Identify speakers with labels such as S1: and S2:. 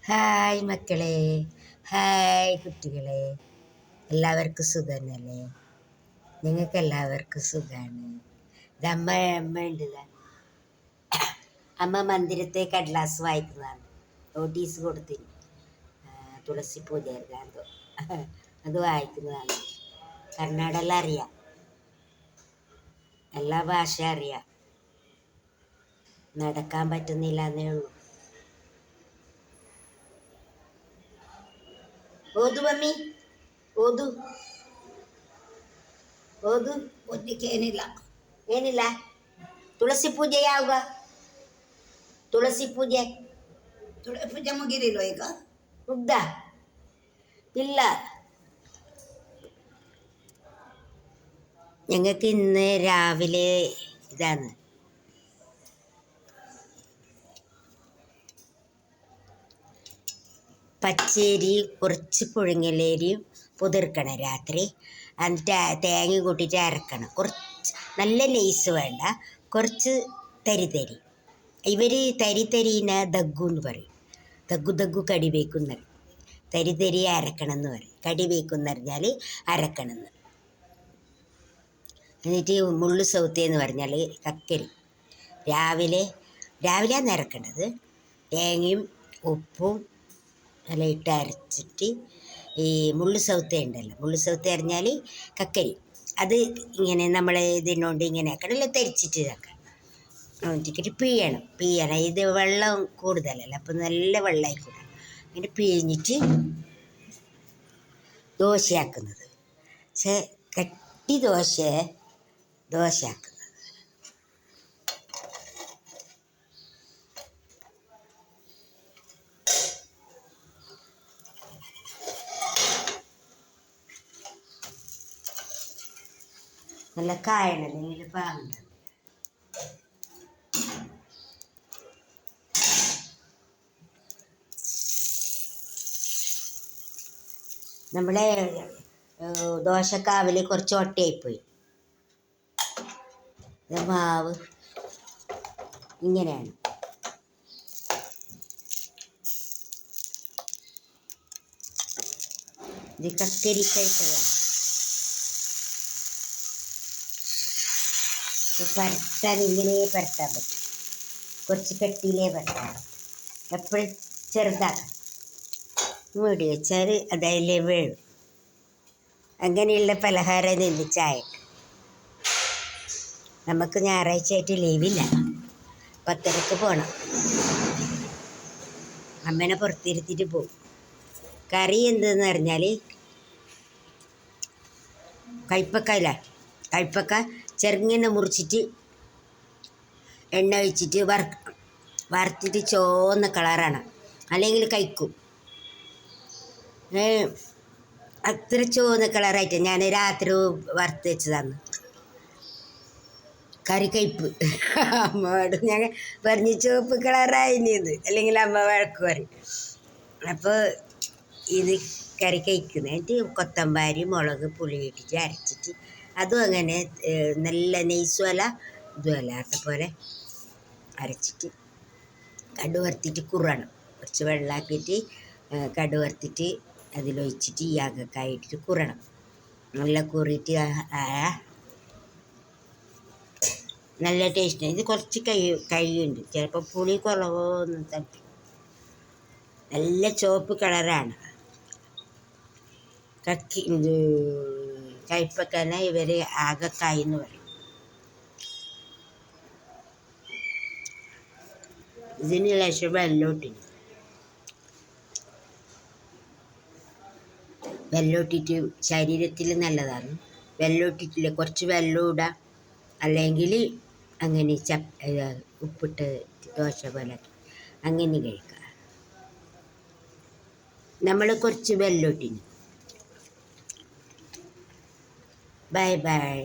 S1: Hi മക്കളെ, hi കുട്ടികളെ, എല്ലാവർക്കും സുഖമല്ലേ? നിങ്ങൾക്ക് എല്ലാവർക്കും സുഖമാണ്. ഇത് അമ്മ ഉണ്ടല്ല, അമ്മ മന്ദിരത്തെ കടലാസ് വായിക്കുന്നതാണ്. നോട്ടീസ് കൊടുത്തിന് തുളസി പൂജ എന്തോ അത് വായിക്കുന്നതാണ്. കന്നഡെല്ലാം അറിയാം, എല്ലാ ഭാഷ അറിയാം. നടക്കാൻ പറ്റുന്നില്ല എന്നേ ഉള്ളൂ. ಓದು ಮಮ್ಮಿ, ಓದು ಓದು. ಓದಲಿಕ್ಕೆ ಏನಿಲ್ಲ. ತುಳಸಿ ಪೂಜೆ ಯಾವಾಗ? ತುಳಸಿ ಪೂಜೆ
S2: ಮುಗಿಲಿಲ್ವ ಈಗ?
S1: ಮುಗ್ದ ഇല്ല. ഞങ്ങൾക്ക് ഇന്ന് രാവിലെ ഇതാണ് പച്ചരി, കുറച്ച് പുഴുങ്ങലേരിയും പുതിർക്കണം രാത്രി. എന്നിട്ട് തേങ്ങ കൂട്ടിയിട്ട് അരക്കണം. കുറച്ച് നല്ല നെയ്സ് വേണ്ട, കുറച്ച് തരി തരി. ഇവർ തരി തരീനെ ദഗ്ഗു എന്ന് പറയും. ദഗ്ഗു കടി വേക്കുന്ന തരി തരി അരക്കണം എന്ന് പറയും. കടി വേക്കുന്ന പറഞ്ഞാൽ അരക്കണമെന്ന്. എന്നിട്ട് മുള്ളു സൗത്തേന്ന് പറഞ്ഞാൽ കക്കരി. രാവിലെയാണ് അരക്കേണ്ടത്. തേങ്ങയും ഉപ്പും എല്ലാം ഇട്ട് അരച്ചിട്ട് ഈ മുള്ളു സൗത്ത ഉണ്ടല്ലോ, മുള്ളു സൗത്ത അറിഞ്ഞാൽ കക്കരി, അത് ഇങ്ങനെ നമ്മൾ ഇതിനോണ്ട് ഇങ്ങനെ ആക്കണം, എല്ലാം തരിച്ചിട്ട് ഇതാക്കണം. എന്നിട്ട് പിഴിയണം. ഇത് വെള്ളം കൂടുതലല്ല, അപ്പം നല്ല വെള്ളമായിക്കൂടാ. അങ്ങനെ പിഴിഞ്ഞിട്ട് ദോശയാക്കുന്നത്. പക്ഷേ കട്ടി ദോശയാക്കുന്നത്. നല്ല കായണല്ലെങ്കിൽ പാങ്ങുണ്ട്. നമ്മളെ ദോശക്കാവിൽ കുറച്ച് ഒട്ടയായിപ്പോയി. മാവ് ഇങ്ങനെയാണ്. ഇത് കക്കരിക്കയിട്ടതാണ്. പരത്താൻ ഇങ്ങനെ പരത്താൻ പറ്റും. കുറച്ച് കട്ടിയിലേ പരത്താൻ. എപ്പോഴും ചെറുതാക്കാം. മൂടി വെച്ചാൽ അതതിലേ വീഴും. അങ്ങനെയുള്ള പലഹാരം നിന്ന് ചായ. നമുക്ക് ഞായറാഴ്ചയായിട്ട് ലീവില്ല. 10:30 പോകണം. അമ്മേനെ പുറത്തിരുത്തിയിട്ട് പോകും. കറി എന്തെന്ന് പറഞ്ഞാൽ കയ്പ്പക്ക ചെറുങ്ങനെ മുറിച്ചിട്ട് എണ്ണ ഒഴിച്ചിട്ട് വറുത്തിട്ട് ചുവന്ന കളറാണ്, അല്ലെങ്കിൽ കഴിക്കും. അത്ര ചുവന്ന കളറായിട്ട് ഞാൻ രാത്രി വറുത്ത് വെച്ചതാണ്. കറി കയ്പ്പ്. അമ്മയോട് ഞാൻ പറഞ്ഞ് ചുവപ്പ് കളറായിത്, അല്ലെങ്കിൽ അമ്മ വഴക്ക് പറയും. അപ്പോൾ ഇത് കറി കഴിക്കുന്നത്. എന്നിട്ട് കൊത്തമ്പാരി, മുളക്, പുളി ഇട്ടിട്ട് അരച്ചിട്ട് അതും അങ്ങനെ നല്ല നെയ്സുമല്ല ഇതുമല്ല പോലെ അരച്ചിട്ട് കടു വറുത്തിട്ട് കുറണം. കുറച്ച് വെള്ളമാക്കിയിട്ട് കടു വറുത്തിട്ട് അതിലൊഴിച്ചിട്ട് ഈ അകക്കായ ഇട്ടിട്ട് കുറണം. നല്ല കൂറിയിട്ട് നല്ല ടേസ്റ്റ്. ഇത് കുറച്ച് കഴിയുണ്ട്, ചിലപ്പോൾ പുളി കുറവൊന്ന് തപ്പി. നല്ല ചുവപ്പ് കളറാണ്. കയ്പ്പക്കനെ ഇവർ ആകക്കായി എന്ന് പറയും. ഇതിന് ശേഷം വെല്ലോട്ടിട്ട് ശരീരത്തിൽ നല്ലതാണ്. വെല്ലോട്ടിട്ടില്ല, കുറച്ച് വെള്ളം ഇടാം, അല്ലെങ്കിൽ അങ്ങനെ ഉപ്പിട്ട് ദോശ പോലെ അങ്ങനെ കഴിക്കാം. നമ്മൾ കുറച്ച് വെല്ലോട്ടിന്. Bye bye.